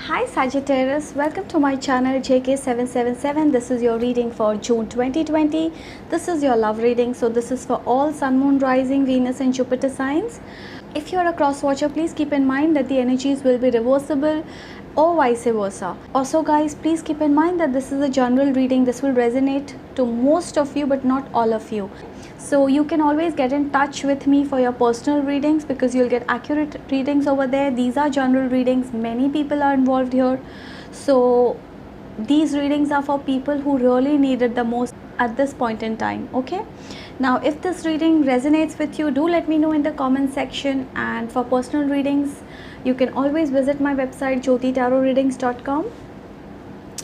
Hi Sagittarius, welcome to my channel JK777. This is your reading for June 2020. This is your love reading. So this is for all Sun, Moon, Rising, Venus and Jupiter signs. If you are a cross watcher, please keep in mind that the energies will be reversible or vice versa. Also guys, please keep in mind that this is a general reading. This will resonate to most of you but not all of you. So you can always get in touch with me for your personal readings because you'll get accurate readings over there. These are general readings. Many people are involved here. So these readings are for people who really need it the most at this point in time. Okay. Now if this reading resonates with you, do let me know in the comment section. And for personal readings, you can always visit my website jyotitarotreadings.com.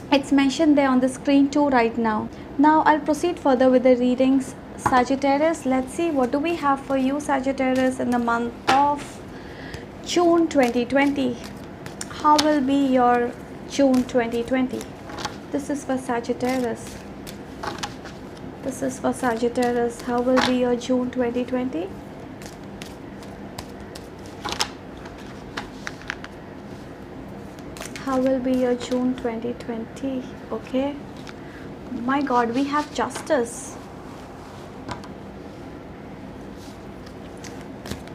It's mentioned there on the screen too right now. Now I'll proceed further with the readings. Sagittarius, let's see what do we have for you Sagittarius in the month of June 2020. How will be your June 2020? This is for Sagittarius. This is for Sagittarius. How will be your June 2020? How will be your June 2020? Okay. My God, we have Justice.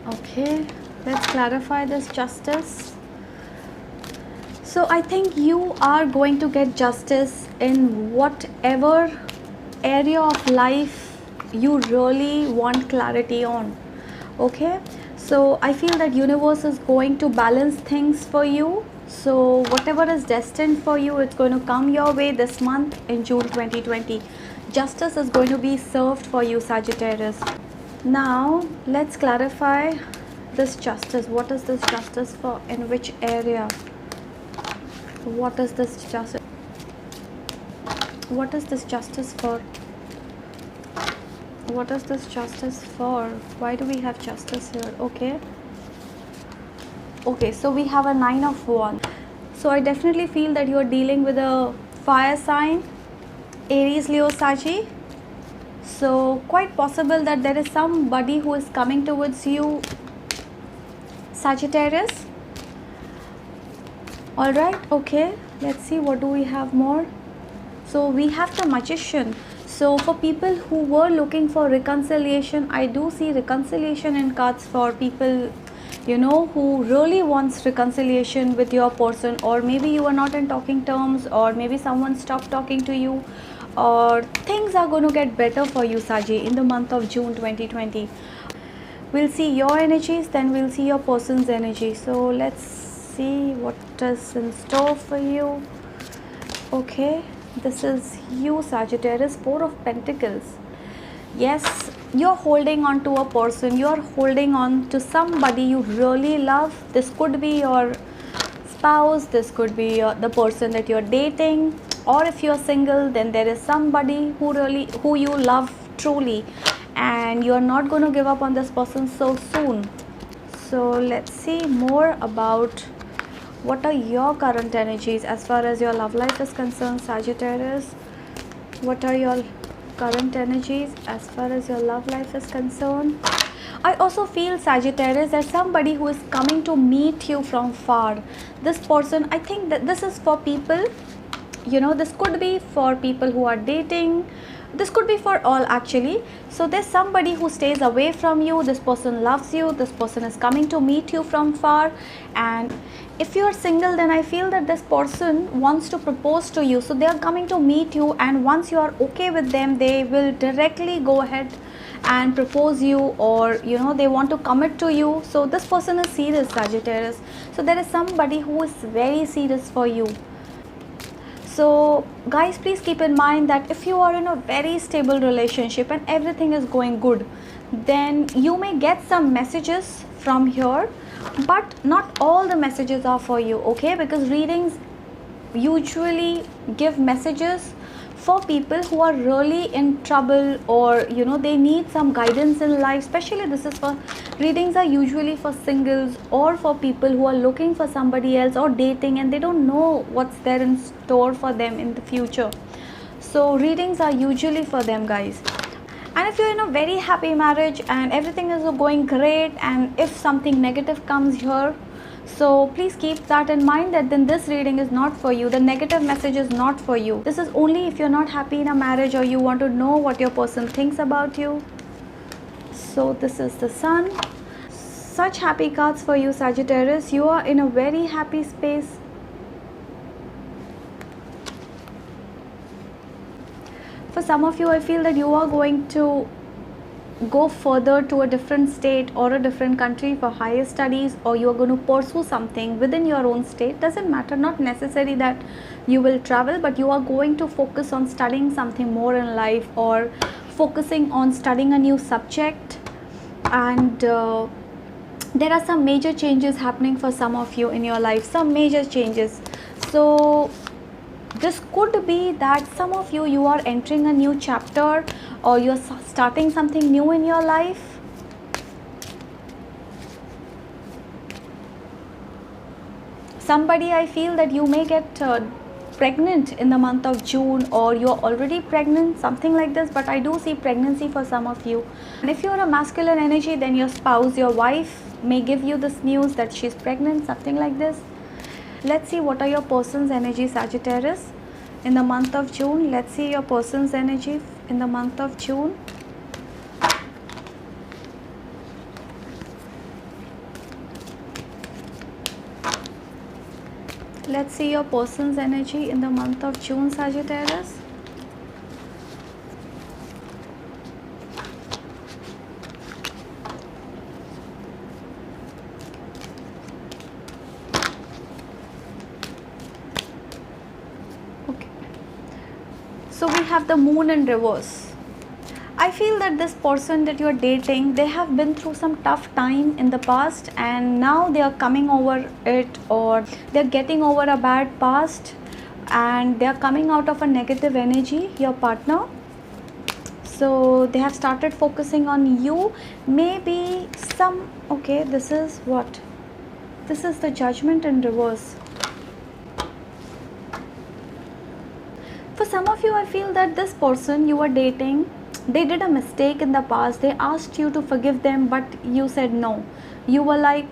Okay, let's clarify this Justice. So I think you are going to get justice in whatever area of life you really want clarity on. Okay, so I feel that universe is going to balance things for you. So whatever is destined for you, it's going to come your way this month in June 2020. Justice is going to be served for you Sagittarius. Now let's clarify this justice. What is this justice for? In which area? What is this justice? What is this justice for? What is this justice for? Why do we have justice here? Okay, so we have a 9 of Wands. So I definitely feel that you are dealing with a fire sign, Aries, Leo, Saggy. So quite possible that there is somebody who is coming towards you Sagittarius. Alright, okay, let's see what do we have more. So we have the Magician. So for people who were looking for reconciliation, I do see reconciliation in cards for people, you know, who really wants reconciliation with your person, or maybe you are not in talking terms, or maybe someone stopped talking to you, or things are going to get better for you Saji in the month of June 2020. We'll see your energies, then we'll see your person's energy. So let's see what is in store for you. Okay, this is you Sagittarius, 4 of Pentacles. Yes, you're holding on to a person, you're holding on to somebody you really love. This could be your spouse, this could be the person that you're dating, or if you're single, then there is somebody who you love truly, and you're not going to give up on this person so soon. So let's see more about what are your current energies as far as your love life is concerned Sagittarius. What are your current energies as far as your love life is concerned? I also feel Sagittarius, there's somebody who is coming to meet you from far. This person, I think that this is for people, you know, this could be for people who are dating, this could be for all actually. So there's somebody who stays away from you, this person loves you, this person is coming to meet you from far. And if you're single, then I feel that this person wants to propose to you, so they are coming to meet you, and once you are okay with them, they will directly go ahead and propose you, or you know, they want to commit to you. So this person is serious Sagittarius. So there is somebody who is very serious for you. So guys, please keep in mind that if you are in a very stable relationship and everything is going good, then you may get some messages from here, but not all the messages are for you. Okay, because readings usually give messages for people who are really in trouble, or you know, they need some guidance in life. Especially this is for readings are usually for singles, or for people who are looking for somebody else, or dating and they don't know what's there in store for them in the future. So readings are usually for them guys. And if you're in a very happy marriage and everything is going great, and if something negative comes here, So please keep that in mind, that then this reading is not for you. The negative message is not for you. This is only if you're not happy in a marriage or you want to know what your person thinks about you. So this is the Sun. Such happy cards for you, Sagittarius. You are in a very happy space. For some of you, I feel that you are going to go further to a different state or a different country for higher studies, or you are going to pursue something within your own state. Doesn't matter, not necessary that you will travel, but you are going to focus on studying something more in life, or focusing on studying a new subject. And there are some major changes happening for some of you in your life, some major changes. So this could be that some of you are entering a new chapter, or you're starting something new in your life. Somebody, I feel that you may get pregnant in the month of June, or you're already pregnant, something like this, but I do see pregnancy for some of you. And if you're a masculine energy, then your spouse, your wife may give you this news that she's pregnant, something like this. Let's see what are your person's energy, Sagittarius, in the month of June. Let's see your person's energy in the month of June. Let's see your person's energy in the month of June, Sagittarius. So we have the Moon in reverse. I feel that this person that you are dating, they have been through some tough time in the past, and now they are coming over it, or they are getting over a bad past, and they are coming out of a negative energy, your partner. So they have started focusing on you. Maybe some, okay, this is what? This is the Judgment in reverse. For some of you, I feel that this person you are dating, they did a mistake in the past. They asked you to forgive them, but you said no. You were like,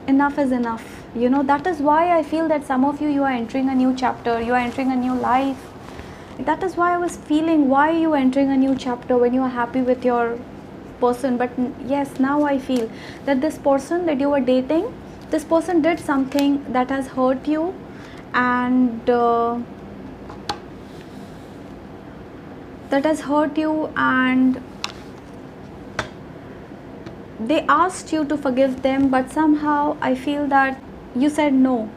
enough is enough. You know, that is why I feel that some of you are entering a new chapter. You are entering a new life. That is why I was feeling, why are you entering a new chapter when you are happy with your person? But yes, now I feel that this person that you were dating, this person did something that has hurt you, and and they asked you to forgive them, but somehow I feel that you said no.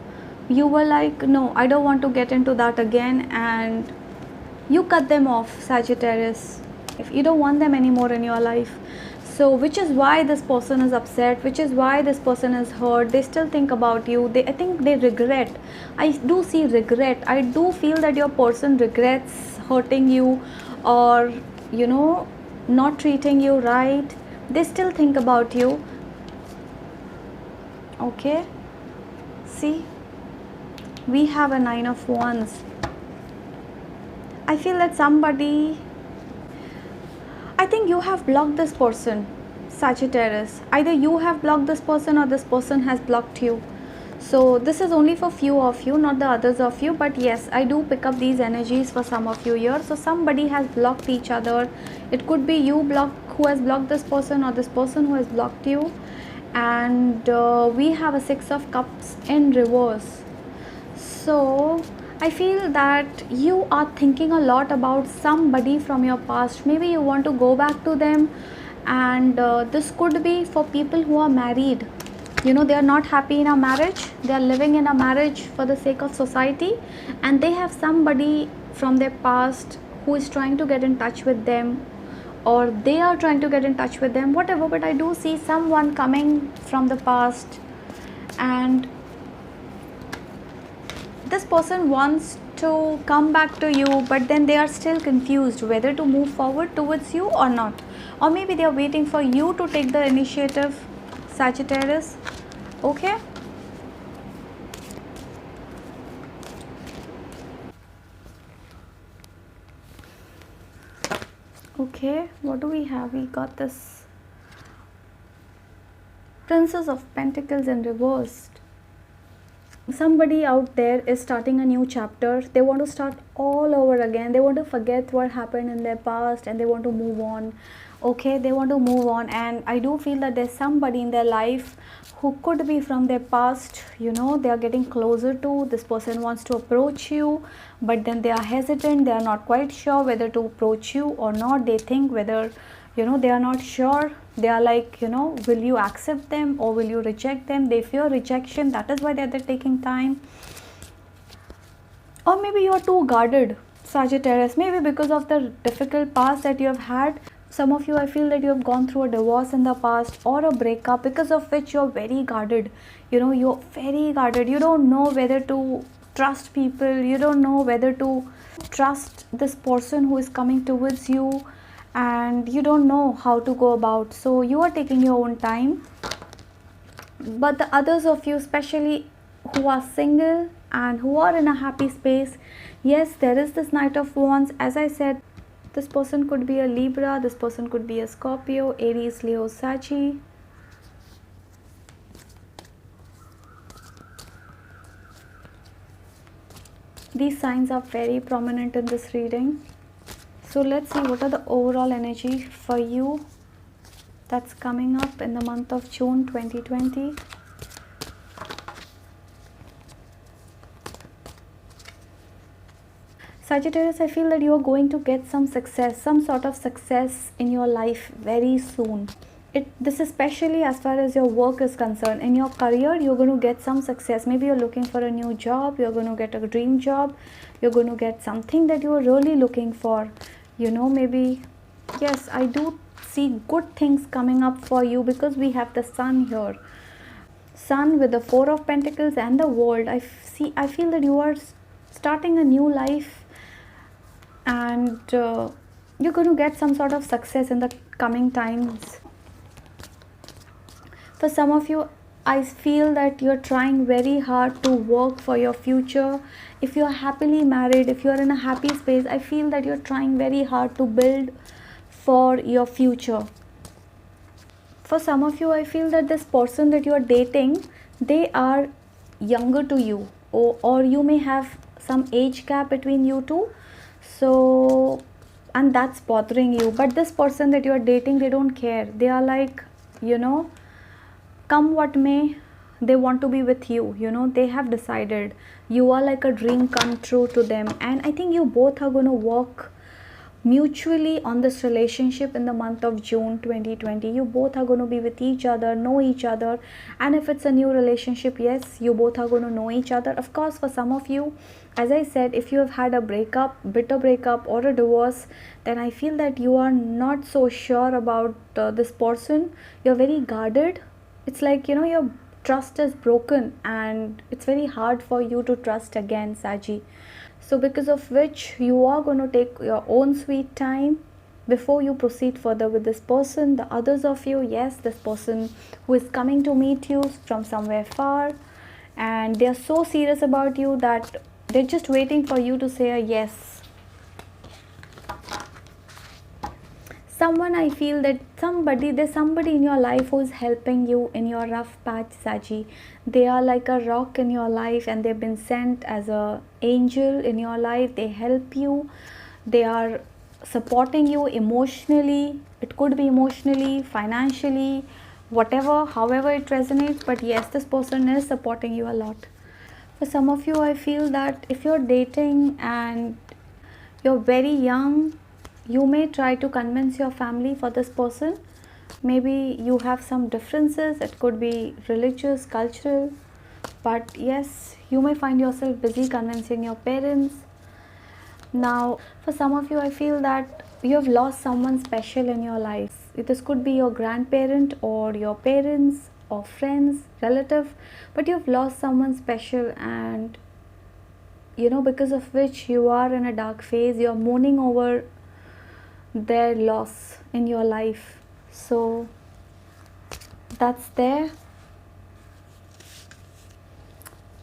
You were like, no, I don't want to get into that again, and you cut them off, Sagittarius. If you don't want them anymore in your life, so which is why this person is upset, which is why this person is hurt. They still think about you. I think they regret. I do see regret. I do feel that your person regrets hurting you, or you know, not treating you right. They still think about you. Okay, see, we have a Nine of Wands. I feel that somebody, I think you have blocked this person, Sagittarius. Either you have blocked this person, or this person has blocked you. So this is only for few of you, not the others of you, but yes, I do pick up these energies for some of you here. So somebody has blocked each other. It could be you who has blocked this person, or this person who has blocked you. And we have a Six of Cups in reverse. So I feel that you are thinking a lot about somebody from your past. Maybe you want to go back to them, and this could be for people who are married. You know, they are not happy in a marriage. They are living in a marriage for the sake of society, and they have somebody from their past who is trying to get in touch with them, or they are trying to get in touch with them, whatever. But I do see someone coming from the past, and this person wants to come back to you, but then they are still confused whether to move forward towards you or not. Or maybe they are waiting for you to take the initiative, Sagittarius. Okay, okay, what do we have? We got this Princess of Pentacles in reversed. somebody out there is starting a new chapter. They want to start all over again. They want to forget what happened in their past and they want to move on. Okay, they want to move on, and I do feel that there's somebody in their life who could be from their past. They are getting closer to this person, wants to approach you, but then they are hesitant. They are not quite sure whether to approach you or not. They think whether, they are not sure. They are like, will you accept them or will you reject them? They fear rejection. That is why they're taking time. Or maybe you are too guarded, Sagittarius. Maybe because of the difficult past that you have had. Some of you, I feel that you have gone through a divorce in the past or a breakup, because of which you're very guarded. You're very guarded. You don't know whether to trust people. You don't know whether to trust this person who is coming towards you, and you don't know how to go about. So you are taking your own time. But the others of you, especially who are single and who are in a happy space, yes, there is this Knight of Wands. As I said, this person could be a Libra, this person could be a Scorpio, Aries, Leo, Saggy. These signs are very prominent in this reading. So let's see what are the overall energy for you that's coming up in the month of June 2020. Sagittarius, I feel that you are going to get some success, some sort of success in your life very soon. This is especially as far as your work is concerned. In your career, you're going to get some success. Maybe you're looking for a new job, you're going to get a dream job, you're going to get something that you are really looking for. Maybe, yes, I do see good things coming up for you, because we have the Sun here. Sun with the Four of Pentacles and the World. I feel that you are starting a new life, and you're going to get some sort of success in the coming times. For some of you, I feel that you're trying very hard to work for your future. If you're happily married, if you're in a happy space, I feel that you're trying very hard to build for your future. For some of you, I feel that this person that you are dating, they are younger to you, or you may have some age gap between you two. So, and that's bothering you. But this person that you are dating, they don't care. They are like, come what may, they want to be with you. They have decided. You are like a dream come true to them, and I think you both are going to work mutually on this relationship in the month of June 2020. You both are going to be with each other, know each other, and if it's a new relationship, yes, you both are going to know each other. Of course, for some of you, as I said, if you have had a breakup, bitter breakup, or a divorce, then I feel that you are not so sure about this person. You're very guarded. It's like, your trust is broken, and it's very hard for you to trust again, Saji. So because of which you are going to take your own sweet time before you proceed further with this person. The others of you, yes, this person who is coming to meet you from somewhere far, and they are so serious about you that they're just waiting for you to say a yes. Someone, I feel that there's somebody in your life who is helping you in your rough patch, Saji. They are like a rock in your life, and they've been sent as a angel in your life. They help you. They are supporting you emotionally. It could be emotionally, financially, whatever, however it resonates. But yes, this person is supporting you a lot. For some of you, I feel that if you're dating and you're very young, you may try to convince your family for this person. Maybe you have some differences. It could be religious, cultural. But yes, you may find yourself busy convincing your parents. Now, for some of you, I feel that you have lost someone special in your life. This could be your grandparent or your parents or friends, relative. But you have lost someone special, and because of which you are in a dark phase. You are mourning over their loss in your life. So that's there.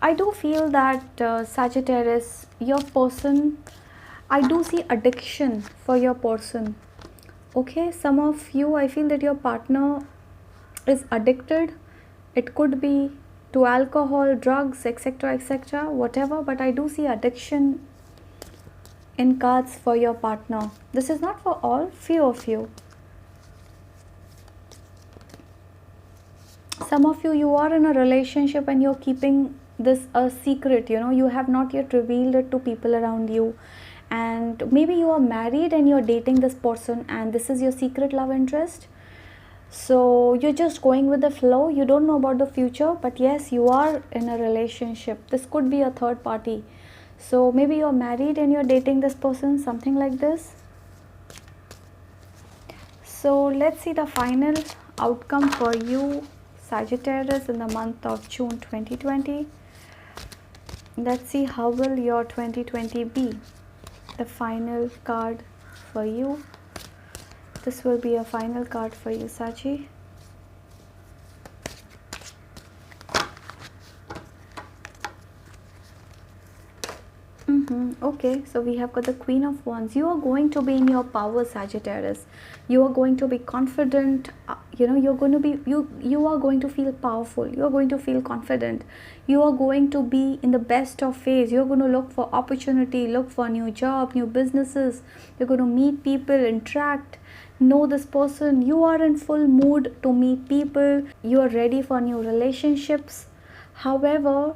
I do feel that Sagittarius, your person, I do see addiction for your person. Okay, some of you, I feel that your partner is addicted. It could be to alcohol, drugs, etc., etc., whatever, but I do see addiction in cards for your partner. This is not for all, few of you. Some of you, you are in a relationship and you're keeping this a secret, you have not yet revealed it to people around you. And maybe you are married and you're dating this person and this is your secret love interest. So you're just going with the flow, you don't know about the future, but yes, you are in a relationship. This could be a third party. So maybe you're married and you're dating this person, something like this. So let's see the final outcome for you, Sagittarius, in the month of June 2020. Let's see how will your 2020 be. The final card for you. This will be a final card for you, Saji. Okay, so we have got the Queen of Wands. You are going to be in your power, Sagittarius. You are going to be confident. You're going to be you are going to feel powerful. You are going to feel confident. You are going to be in the best of phase. You're going to look for opportunity, look for new job, new businesses. You're going to meet people, interact, know this person. You are in full mood to meet people. You are ready for new relationships. However,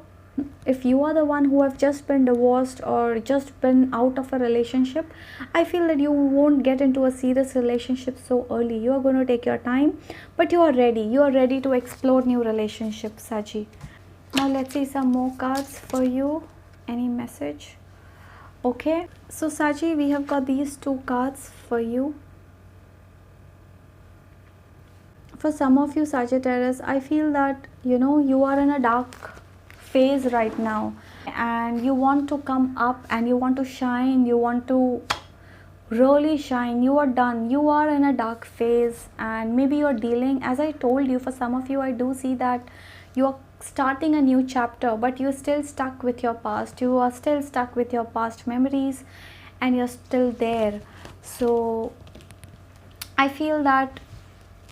if you are the one who have just been divorced or just been out of a relationship, I feel that you won't get into a serious relationship so early. You are going to take your time, but you are ready to explore new relationships, Saji. Now let's see some more cards for you. Any message? Okay, so Saji, we have got these two cards for you. For some of you, Sagittarius, I feel that you are in a dark phase right now and you want to come up and you want to shine, you want to really shine. You are done, you are in a dark phase, and maybe you're dealing, as I told you, for some of you I do see that you are starting a new chapter, but you're still stuck with your past. You are still stuck with your past memories and you're still there. So I feel that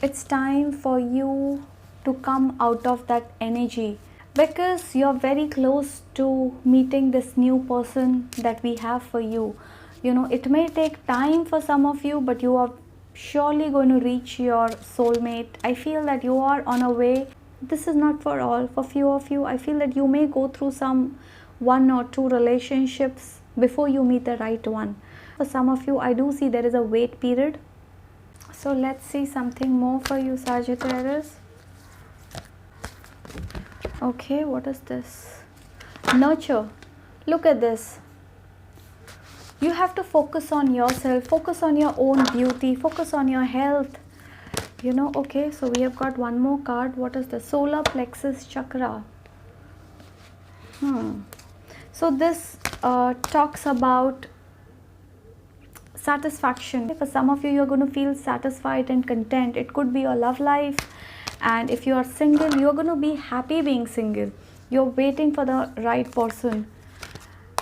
it's time for you to come out of that energy, because you're very close to meeting this new person that we have for you. It may take time for some of you, but you are surely going to reach your soulmate. I feel that you are on a way. This is not for all. For few of you, I feel that you may go through some 1 or 2 relationships before you meet the right one. For some of you, I do see there is a wait period. So let's see something more for you, Sagittarius. Okay, what is this? Nurture. Look at this. You have to focus on yourself, focus on your own beauty, focus on your health. Okay, so we have got one more card. What is the solar plexus chakra? So this talks about satisfaction. For some of you, you're going to feel satisfied and content. It could be your love life. And if you are single, you're going to be happy being single. You're waiting for the right person.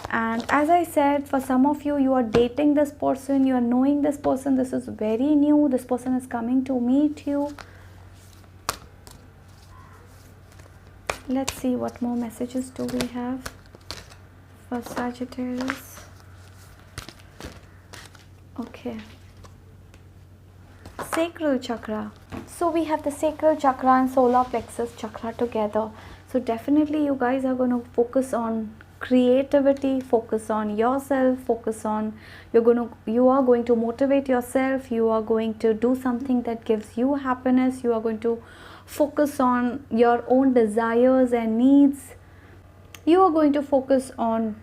And as I said, for some of you, you are dating this person, you are knowing this person. This is very new. This person is coming to meet you. Let's see what more messages do we have for Sagittarius. Okay. Sacral chakra. So we have the sacral chakra and solar plexus chakra together. So definitely you guys are going to focus on creativity, focus on yourself, focus on you are going to motivate yourself, you are going to do something that gives you happiness, you are going to focus on your own desires and needs. You are going to focus on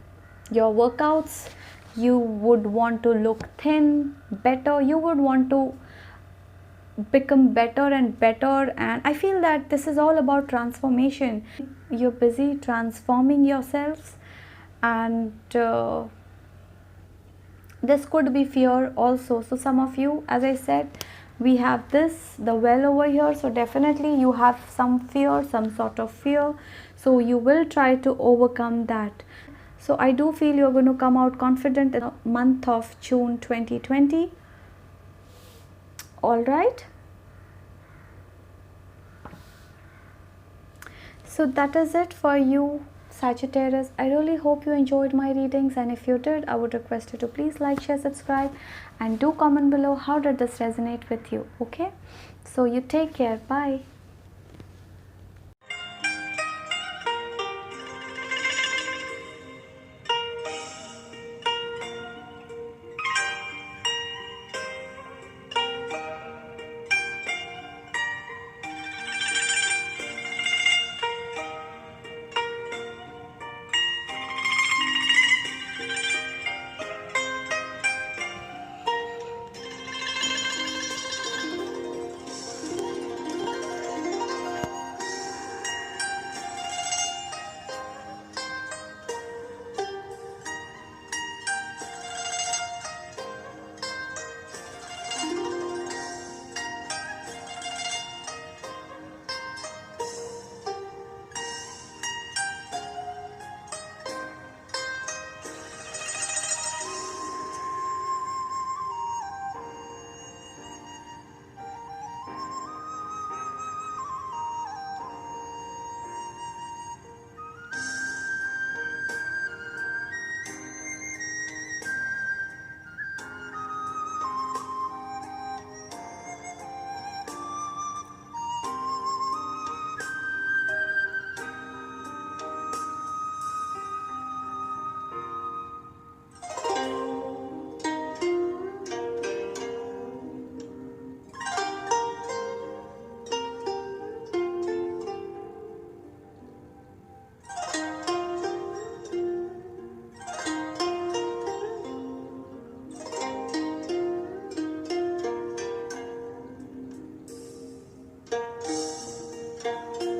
your workouts. You would want to look thin, better. You would want to become better and better, and I feel that this is all about transformation. You're busy transforming yourselves, and this could be fear also. So some of you, as I said, we have the well over here, so definitely you have some fear, some sort of fear, so you will try to overcome that. So I do feel you're going to come out confident in the month of June 2020. All right. So that is it for you, Sagittarius. I really hope you enjoyed my readings, and if you did, I would request you to please like, share, subscribe, and do comment below how did this resonate with you. Okay, so you take care. Bye.